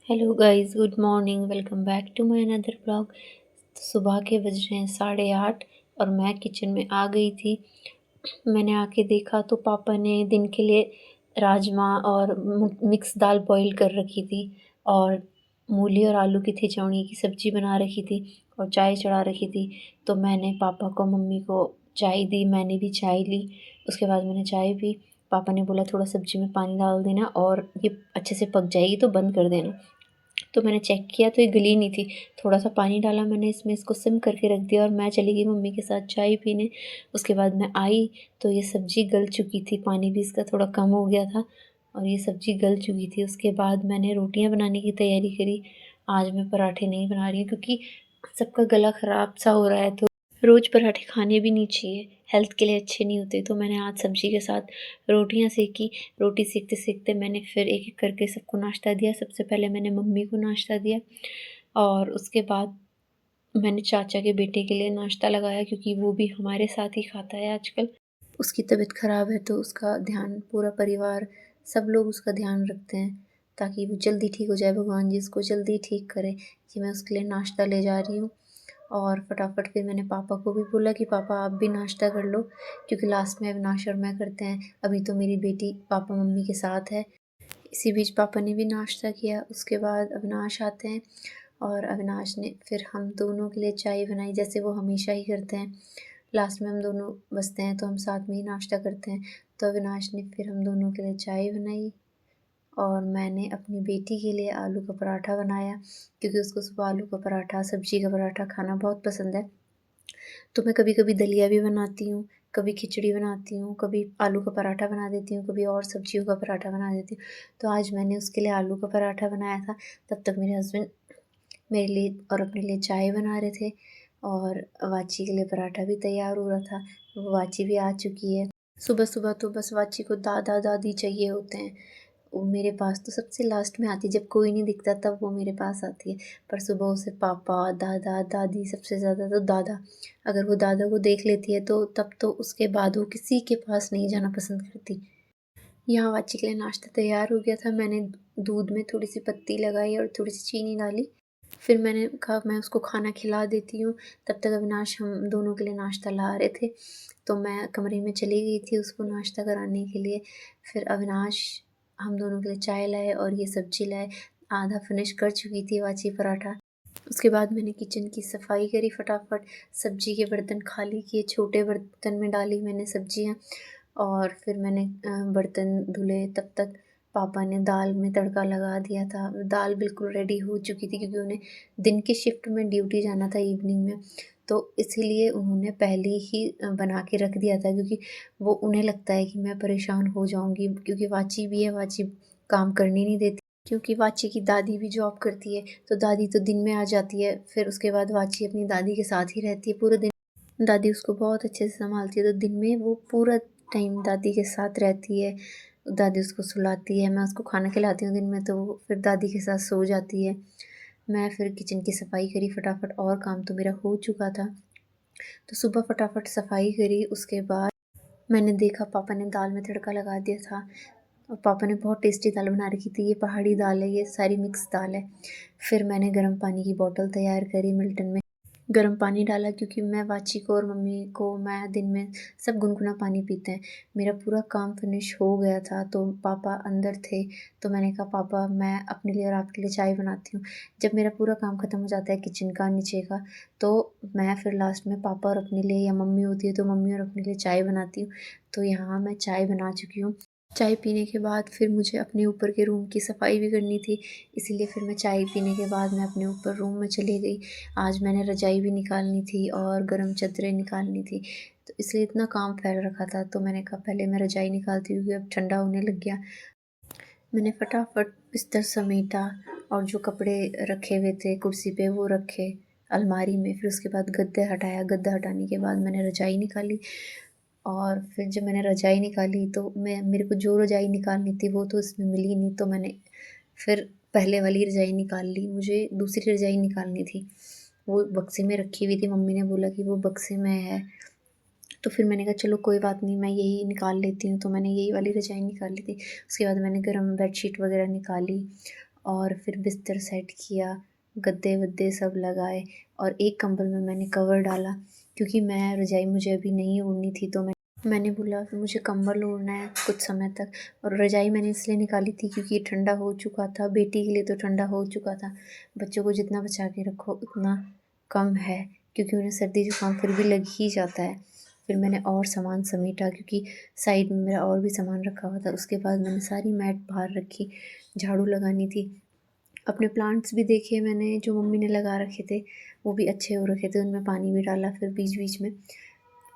Hello guys, good morning. Welcome back to my another blog. सुबह के बज रहे हैं 8:30 और मैं किचन में आ गई थी। मैंने आके देखा तो पापा ने दिन के लिए राजमा और मिक्स दाल बॉईल कर रखी थी और मूली और आलू की ठिचौणी की सब्ज़ी बना रखी थी और चाय चढ़ा रखी थी। तो मैंने पापा को मम्मी को चाय दी, मैंने भी चाय ली। उसके बाद मैंने चाय पी। पापा ने बोला थोड़ा सब्ज़ी में पानी डाल देना और ये अच्छे से पक जाएगी तो बंद कर देना। तो मैंने चेक किया तो ये गली नहीं थी। थोड़ा-सा पानी डाला मैंने इसमें, इसको सिम करके रख दिया और मैं चली गई मम्मी के साथ चाय पीने। उसके बाद मैं आई तो ये सब्ज़ी गल चुकी थी, पानी भी इसका थोड़ा कम हो गया था और ये सब्ज़ी गल चुकी थी। उसके बाद मैंने रोटियाँ बनाने की तैयारी करी। आज मैं पराठे नहीं बना रही हूँ क्योंकि सबका गला ख़राब सा हो रहा है, तो रोज़ पराठे खाने भी नहीं चाहिए, हेल्थ के लिए अच्छे नहीं होते। तो मैंने आज सब्ज़ी के साथ रोटियाँ सेकी। रोटी सेकते-सेकते मैंने फिर एक-एक करके सबको नाश्ता दिया। सबसे पहले मैंने मम्मी को नाश्ता दिया और उसके बाद मैंने चाचा के बेटे के लिए नाश्ता लगाया क्योंकि वो भी हमारे साथ ही खाता है आजकल। उसकी तबीयत ख़राब है तो उसका ध्यान पूरा परिवार, सब लोग उसका ध्यान रखते हैं ताकि वो जल्दी ठीक हो जाए, भगवान जी उसको जल्दी ठीक करे। कि मैं उसके लिए नाश्ता ले जा रही हूँ और फटाफट फिर मैंने पापा को भी बोला कि पापा आप भी नाश्ता कर लो, क्योंकि लास्ट में अविनाश और मैं करते हैं। अभी तो मेरी बेटी पापा मम्मी के साथ है। इसी बीच पापा ने भी नाश्ता किया। उसके बाद अविनाश आते हैं और अविनाश ने फिर हम दोनों के लिए चाय बनाई, जैसे वो हमेशा ही करते हैं। लास्ट में हम दोनों बसते हैं तो हम साथ में ही नाश्ता करते हैं। तो अविनाश ने फिर हम दोनों के लिए चाय बनाई और मैंने अपनी बेटी के लिए आलू का पराठा बनाया, क्योंकि उसको सुबह आलू का पराठा, सब्ज़ी का पराठा खाना बहुत पसंद है। तो मैं कभी-कभी दलिया भी बनाती हूँ, कभी खिचड़ी बनाती हूँ, कभी आलू का पराठा बना देती हूँ, कभी और सब्जियों का पराठा बना देती हूँ। तो आज मैंने उसके लिए आलू का पराठा बनाया था। तब तक मेरे हस्बैंड मेरे लिए और अपने लिए चाय बना रहे थे और वाची के लिए पराठा भी तैयार हो रहा था। वो वाची भी आ चुकी है। सुबह-सुबह तो बस वाची को दादा-दादी चाहिए होते हैं। वो मेरे पास तो सबसे लास्ट में आती है, जब कोई नहीं दिखता तब वो मेरे पास आती है। पर सुबह उसे पापा, दादा, दादी, सबसे ज़्यादा तो दादा। अगर वो दादा को देख लेती है तो तब तो उसके बाद वो किसी के पास नहीं जाना पसंद करती। यहाँ वाची के लिए नाश्ता तैयार हो गया था। मैंने दूध में थोड़ी-सी पत्ती लगाई और थोड़ी-सी चीनी डाली। फिर मैंने कहा मैं उसको खाना खिला देती हूँ। तब तक अविनाश हम दोनों के लिए नाश्ता ला रहे थे। तो मैं कमरे में चली गई थी उसको नाश्ता कराने के लिए। फिर अविनाश हम दोनों के लिए चाय लाए और ये सब्ज़ी लाए। आधा फिनिश कर चुकी थी वाची पराठा। उसके बाद मैंने किचन की सफाई करी फटाफट, सब्ज़ी के बर्तन खाली किए, छोटे बर्तन में डाली मैंने सब्ज़ियाँ और फिर मैंने बर्तन धुले। तब तक पापा ने दाल में तड़का लगा दिया था। दाल बिल्कुल रेडी हो चुकी थी क्योंकि उन्हें दिन की शिफ्ट में ड्यूटी जाना था इवनिंग में, तो इसीलिए उन्होंने पहले ही बना के रख दिया था, क्योंकि वो उन्हें लगता है कि मैं परेशान हो जाऊँगी, क्योंकि वाची भी है, वाची काम करने नहीं देती। क्योंकि वाची की दादी भी जॉब करती है, तो दादी तो दिन में आ जाती है, फिर उसके बाद वाची अपनी दादी के साथ ही रहती है पूरे दिन। दादी उसको बहुत अच्छे से सँभालती है, तो दिन में वो पूरा टाइम दादी के साथ रहती है। दादी उसको सुलाती है, मैं उसको खाना खिलाती हूँ दिन में, तो वो फिर दादी के साथ सो जाती है। मैं फिर किचन की सफाई करी फटाफट और काम तो मेरा हो चुका था। तो सुबह फटाफट सफाई करी, उसके बाद मैंने देखा पापा ने दाल में तड़का लगा दिया था और पापा ने बहुत टेस्टी दाल बना रखी थी। ये पहाड़ी दाल है, ये सारी मिक्स दाल है। फिर मैंने गर्म पानी की बॉटल तैयार करी, मिल्टन में गर्म पानी डाला, क्योंकि मैं वाची को और मम्मी को, मैं दिन में सब गुनगुना पानी पीते हैं। मेरा पूरा काम फिनिश हो गया था तो पापा अंदर थे, तो मैंने कहा पापा मैं अपने लिए और आपके लिए चाय बनाती हूँ। जब मेरा पूरा काम ख़त्म हो जाता है किचन का, नीचे का, तो मैं फिर लास्ट में पापा और अपने लिए, या मम्मी होती है तो मम्मी और अपने लिए चाय बनाती हूँ। तो यहाँ मैं चाय बना चुकी हूँ। चाय पीने के बाद फिर मुझे अपने ऊपर के रूम की सफाई भी करनी थी, इसीलिए फिर मैं चाय पीने के बाद मैं अपने ऊपर रूम में चली गई। आज मैंने रज़ाई भी निकालनी थी और गर्म चादरें निकालनी थी, तो इसलिए इतना काम फैल रखा था। तो मैंने कहा पहले मैं रज़ाई निकालती हूँ, क्योंकि अब ठंडा होने लग गया। मैंने फटाफट बिस्तर समेटा और जो कपड़े रखे हुए थे कुर्सी पे वो रखे अलमारी में। फिर उसके बाद गद्दे हटाया, गद्दा हटाने के बाद मैंने रज़ाई निकाली और फिर जब मैंने रज़ाई निकाली तो मेरे को जो रज़ाई निकालनी थी वो तो इसमें मिली नहीं, तो मैंने फिर पहले वाली रज़ाई निकाल ली। मुझे दूसरी रज़ाई निकालनी थी, वो बक्से में रखी हुई थी, मम्मी ने बोला कि वो बक्से में है। तो फिर मैंने कहा चलो कोई बात नहीं, मैं यही निकाल लेती हूँ, तो मैंने यही वाली रज़ाई निकाल ली थी। उसके बाद मैंने गर्म बेडशीट वगैरह निकाली और फिर बिस्तर सेट किया, गद्दे वद्दे सब लगाए और एक कंबल में मैंने कवर डाला क्योंकि मैं रज़ाई मुझे अभी नहीं ओढ़नी थी, तो मैंने बोला कि मुझे कंबल ओढ़ना है कुछ समय तक। और रज़ाई मैंने इसलिए निकाली थी क्योंकि ये ठंडा हो चुका था, बेटी के लिए तो ठंडा हो चुका था। बच्चों को जितना बचा के रखो उतना कम है क्योंकि उन्हें सर्दी जुकाम फिर भी लग ही जाता है। फिर मैंने और सामान समेटा क्योंकि साइड में मेरा और भी सामान रखा हुआ था। उसके बाद मैंने सारी मैट बाहर रखी, झाड़ू लगानी थी। अपने प्लांट्स भी देखे मैंने जो मम्मी ने लगा रखे थे, वो भी अच्छे हो रखे थे, उनमें पानी भी डाला। फिर बीच बीच में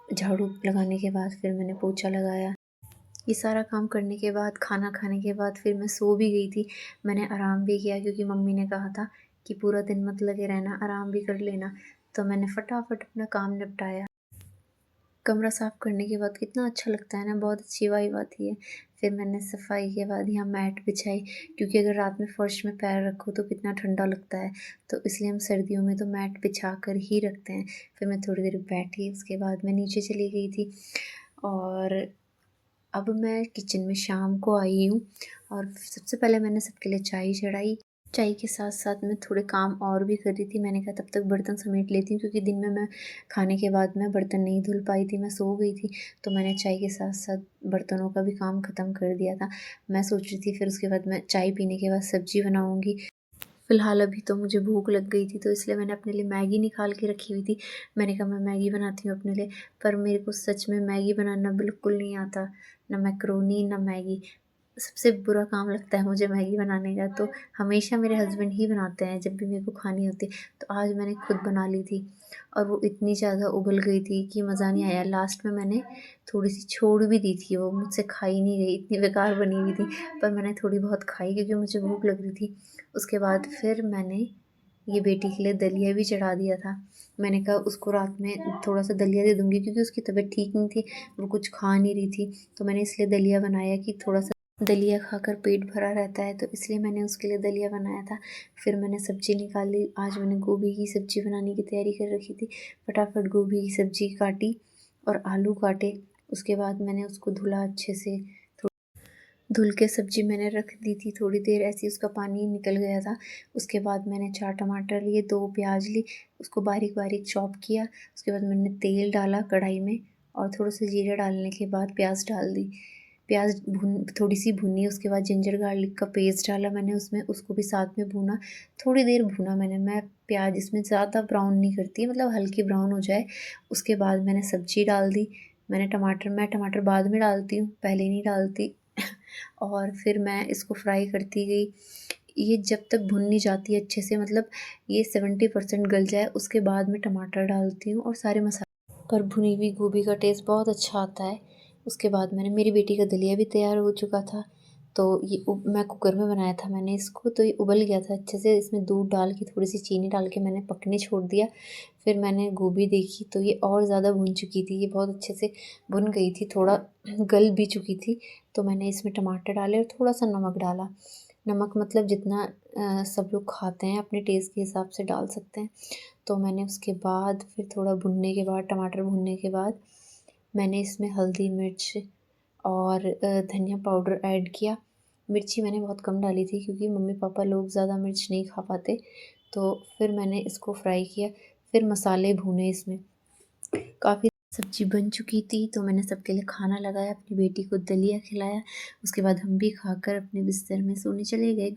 झाड़ू लगाने के बाद फिर मैंने पोछा लगाया। ये सारा काम करने के बाद, खाना खाने के बाद फिर मैं सो भी गई थी। मैंने आराम भी किया क्योंकि मम्मी ने कहा था कि पूरा दिन मत लगे रहना, आराम भी कर लेना। तो मैंने फटाफट अपना काम निपटाया। कमरा साफ़ करने के बाद कितना अच्छा लगता है ना, बहुत अच्छी वाइब आती है। फिर मैंने सफाई के बाद यहाँ मैट बिछाई क्योंकि अगर रात में फ़र्श में पैर रखो तो कितना ठंडा लगता है, तो इसलिए हम सर्दियों में तो मैट बिछा कर ही रखते हैं। फिर मैं थोड़ी देर बैठी, उसके बाद मैं नीचे चली गई थी और अब मैं किचन में शाम को आई हूँ। और सबसे पहले मैंने सबके लिए चाय चढ़ाई। चाय के साथ साथ मैं थोड़े काम और भी कर रही थी। मैंने कहा तब तक बर्तन समेट लेती हूँ क्योंकि दिन में मैं खाने के बाद मैं बर्तन नहीं धुल पाई थी, मैं सो गई थी। तो मैंने चाय के साथ साथ बर्तनों का भी काम ख़त्म कर दिया था। मैं सोच रही थी फिर उसके बाद मैं चाय पीने के बाद सब्ज़ी बनाऊँगी। फ़िलहाल अभी तो मुझे भूख लग गई थी, तो इसलिए मैंने अपने लिए मैगी निकाल के रखी हुई थी। मैंने कहा मैं मैगी बनाती हूँ अपने लिए, पर मेरे को सच में मैगी बनाना बिल्कुल नहीं आता, ना मैकरोनी ना मैगी। सबसे बुरा काम लगता है मुझे मैगी बनाने का, तो हमेशा मेरे हस्बैंड ही बनाते हैं जब भी मेरे को खानी होती है। तो आज मैंने खुद बना ली थी और वो इतनी ज़्यादा उबल गई थी कि मज़ा नहीं आया। लास्ट में मैंने थोड़ी-सी छोड़ भी दी थी, वो मुझसे खाई नहीं गई, इतनी बेकार बनी हुई थी। पर मैंने थोड़ी बहुत खाई क्योंकि मुझे भूख लग रही थी। उसके बाद फिर मैंने ये बेटी के लिए दलिया भी चढ़ा दिया था। मैंने कहा उसको रात में थोड़ा-सा दलिया दे दूँगी क्योंकि उसकी तबीयत ठीक नहीं थी, वो कुछ खा नहीं रही थी। तो मैंने इसलिए दलिया बनाया कि थोड़ा-सा दलिया खाकर पेट भरा रहता है, तो इसलिए मैंने उसके लिए दलिया बनाया था। फिर मैंने सब्ज़ी निकाली। आज मैंने गोभी की सब्ज़ी बनाने की तैयारी कर रखी थी। फटाफट गोभी की सब्ज़ी काटी और आलू काटे। उसके बाद मैंने उसको धुला अच्छे से। धुल के सब्ज़ी मैंने रख दी थी, थोड़ी देर ऐसे ही उसका पानी निकल गया था। उसके बाद मैंने 4 टमाटर लिए, 2 प्याज़ ली, उसको बारीक-बारीक चॉप किया। उसके बाद मैंने तेल डाला कढ़ाई में और थोड़ा-सा जीरा डालने के बाद प्याज़ डाल दी। प्याज़ थोड़ी-सी भुनी, उसके बाद जिंजर गार्लिक का पेस्ट डाला मैंने उसमें, उसको भी साथ में भूना। थोड़ी देर भूना मैंने। मैं प्याज़ इसमें ज़्यादा ब्राउन नहीं करती, मतलब हल्की ब्राउन हो जाए। उसके बाद मैंने सब्ज़ी डाल दी। मैं टमाटर बाद में डालती हूँ, पहले नहीं डालती। और फिर मैं इसको फ्राई करती गई। ये जब तक भुन नहीं जाती अच्छे से, मतलब ये 70% गल जाए, उसके बाद मैं टमाटर डालती हूँ और सारे मसाले। पर भुनी हुई गोभी का टेस्ट बहुत अच्छा आता है। उसके बाद मेरी बेटी का दलिया भी तैयार हो चुका था। तो ये मैं कुकर में बनाया था मैंने इसको, तो ये उबल गया था अच्छे से। इसमें दूध डाल के, थोड़ी-सी चीनी डाल के मैंने पकने छोड़ दिया। फिर मैंने गोभी देखी तो ये और ज़्यादा भुन चुकी थी, ये बहुत अच्छे से भुन गई थी, थोड़ा गल भी चुकी थी। तो मैंने इसमें टमाटर डाले और थोड़ा-सा नमक डाला। नमक मतलब जितना सब लोग खाते हैं अपने टेस्ट के हिसाब से डाल सकते हैं। तो मैंने उसके बाद फिर थोड़ा भुनने के बाद, टमाटर भुनने के बाद मैंने इसमें हल्दी, मिर्च और धनिया पाउडर ऐड किया। मिर्ची मैंने बहुत कम डाली थी क्योंकि मम्मी-पापा लोग ज़्यादा मिर्च नहीं खा पाते। तो फिर मैंने इसको फ्राई किया, फिर मसाले भूने इसमें। काफ़ी सब्ज़ी बन चुकी थी, तो मैंने सबके लिए खाना लगाया, अपनी बेटी को दलिया खिलाया। उसके बाद हम भी खाकर अपने बिस्तर में सोने चले गए।